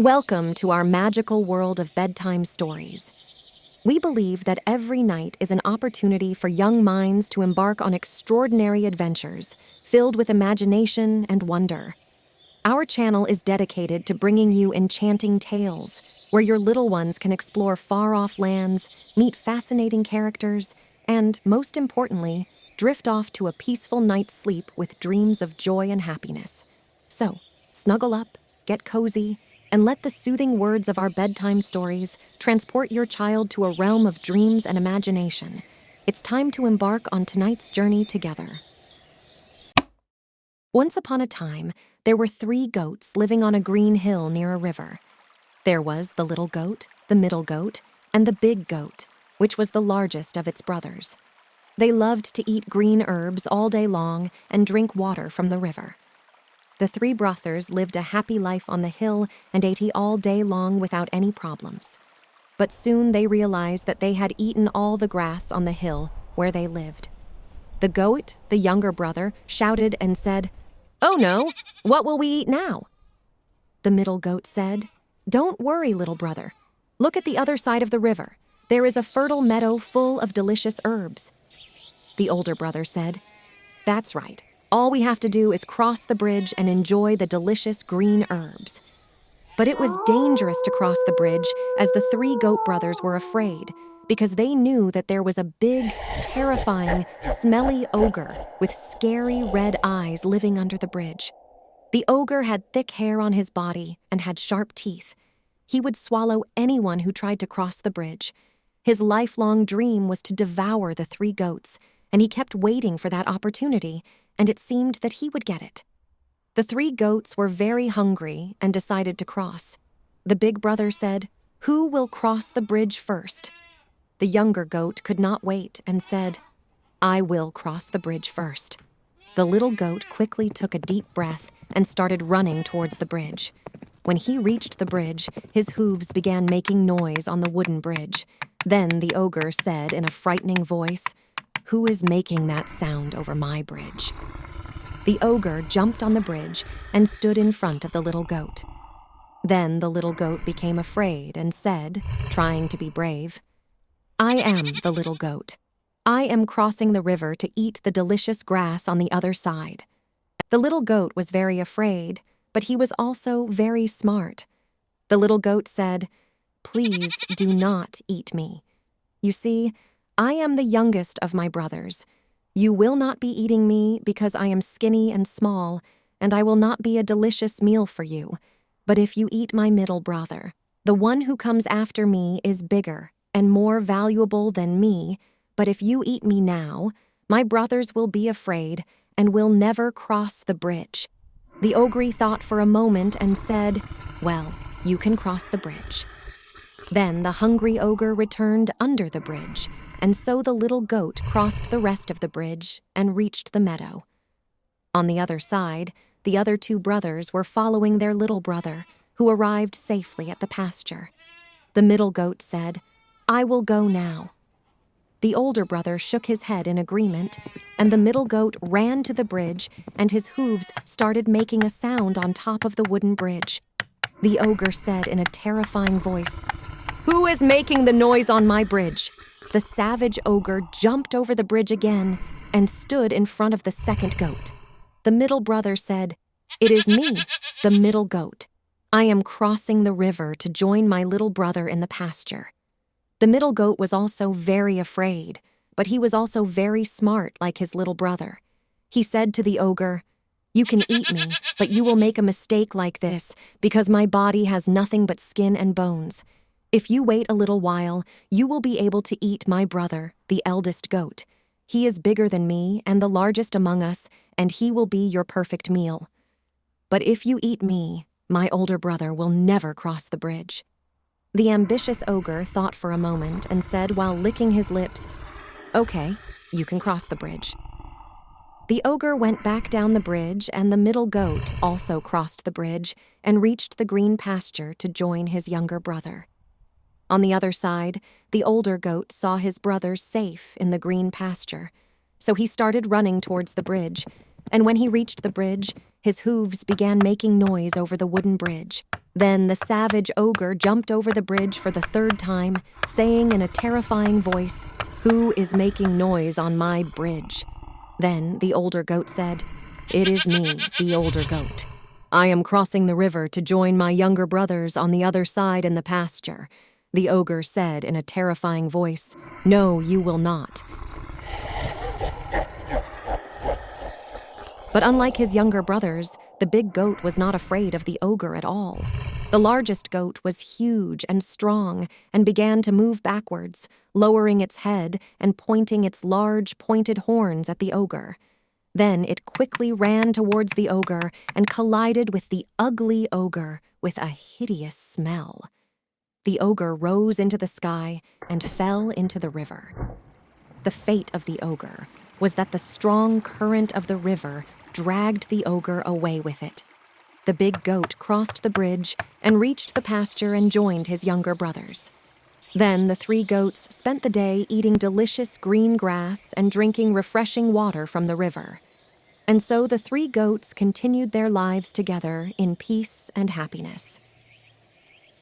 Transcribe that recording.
Welcome to our magical world of bedtime stories. We believe that every night is an opportunity for young minds to embark on extraordinary adventures filled with imagination and wonder. Our channel is dedicated to bringing you enchanting tales where your little ones can explore far-off lands, meet fascinating characters, and, most importantly, drift off to a peaceful night's sleep with dreams of joy and happiness. So, snuggle up, get cozy, and let the soothing words of our bedtime stories transport your child to a realm of dreams and imagination. It's time to embark on tonight's journey together. Once upon a time, there were 3 goats living on a green hill near a river. There was the little goat, the middle goat, and the big goat, which was the largest of its brothers. They loved to eat green herbs all day long and drink water from the river. The 3 brothers lived a happy life on the hill and ate all day long without any problems. But soon they realized that they had eaten all the grass on the hill where they lived. The goat, the younger brother, shouted and said, "Oh no, what will we eat now?" The middle goat said, "Don't worry, little brother. Look at the other side of the river. There is a fertile meadow full of delicious herbs." The older brother said, "That's right. All we have to do is cross the bridge and enjoy the delicious green herbs." But it was dangerous to cross the bridge, as the 3 goat brothers were afraid, because they knew that there was a big, terrifying, smelly ogre with scary red eyes living under the bridge. The ogre had thick hair on his body and had sharp teeth. He would swallow anyone who tried to cross the bridge. His lifelong dream was to devour the 3 goats, and he kept waiting for that opportunity, and it seemed that he would get it. The 3 goats were very hungry and decided to cross. The big brother said, "Who will cross the bridge first?" The younger goat could not wait and said, "I will cross the bridge first." The little goat quickly took a deep breath and started running towards the bridge. When he reached the bridge, his hooves began making noise on the wooden bridge. Then the ogre said in a frightening voice, "Who is making that sound over my bridge?" The ogre jumped on the bridge and stood in front of the little goat. Then the little goat became afraid and said, trying to be brave, "I am the little goat. I am crossing the river to eat the delicious grass on the other side." The little goat was very afraid, but he was also very smart. The little goat said, "Please do not eat me. You see, I am the youngest of my brothers. You will not be eating me because I am skinny and small, and I will not be a delicious meal for you. But if you eat my middle brother, the one who comes after me is bigger and more valuable than me, but if you eat me now, my brothers will be afraid and will never cross the bridge." The ogre thought for a moment and said, "Well, you can cross the bridge." Then the hungry ogre returned under the bridge, and so the little goat crossed the rest of the bridge and reached the meadow. On the other side, the other 2 brothers were following their little brother, who arrived safely at the pasture. The middle goat said, "I will go now." The older brother shook his head in agreement, and the middle goat ran to the bridge, and his hooves started making a sound on top of the wooden bridge. The ogre said in a terrifying voice, "Who is making the noise on my bridge?" The savage ogre jumped over the bridge again and stood in front of the second goat. The middle brother said, "It is me, the middle goat. I am crossing the river to join my little brother in the pasture." The middle goat was also very afraid, but he was also very smart like his little brother. He said to the ogre, "You can eat me, but you will make a mistake like this because my body has nothing but skin and bones. If you wait a little while, you will be able to eat my brother, the eldest goat. He is bigger than me and the largest among us, and he will be your perfect meal. But if you eat me, my older brother will never cross the bridge." The ambitious ogre thought for a moment and said while licking his lips, "Okay, you can cross the bridge." The ogre went back down the bridge, and the middle goat also crossed the bridge and reached the green pasture to join his younger brother. On the other side, the older goat saw his brothers safe in the green pasture, so he started running towards the bridge, And when he reached the bridge, his hooves began making noise over the wooden bridge. Then the savage ogre jumped over the bridge for the third time, saying in a terrifying voice, "Who is making noise on my bridge?" Then the older goat said, "It is me, the older goat. I am crossing the river to join my younger brothers on the other side in the pasture." The ogre said in a terrifying voice, "No, you will not." But unlike his younger brothers, the big goat was not afraid of the ogre at all. The largest goat was huge and strong and began to move backwards, lowering its head and pointing its large, pointed horns at the ogre. Then it quickly ran towards the ogre and collided with the ugly ogre with a hideous smell. The ogre rose into the sky and fell into the river. The fate of the ogre was that the strong current of the river dragged the ogre away with it. The big goat crossed the bridge and reached the pasture and joined his younger brothers. Then the three goats spent the day eating delicious green grass and drinking refreshing water from the river. And so the three goats continued their lives together in peace and happiness.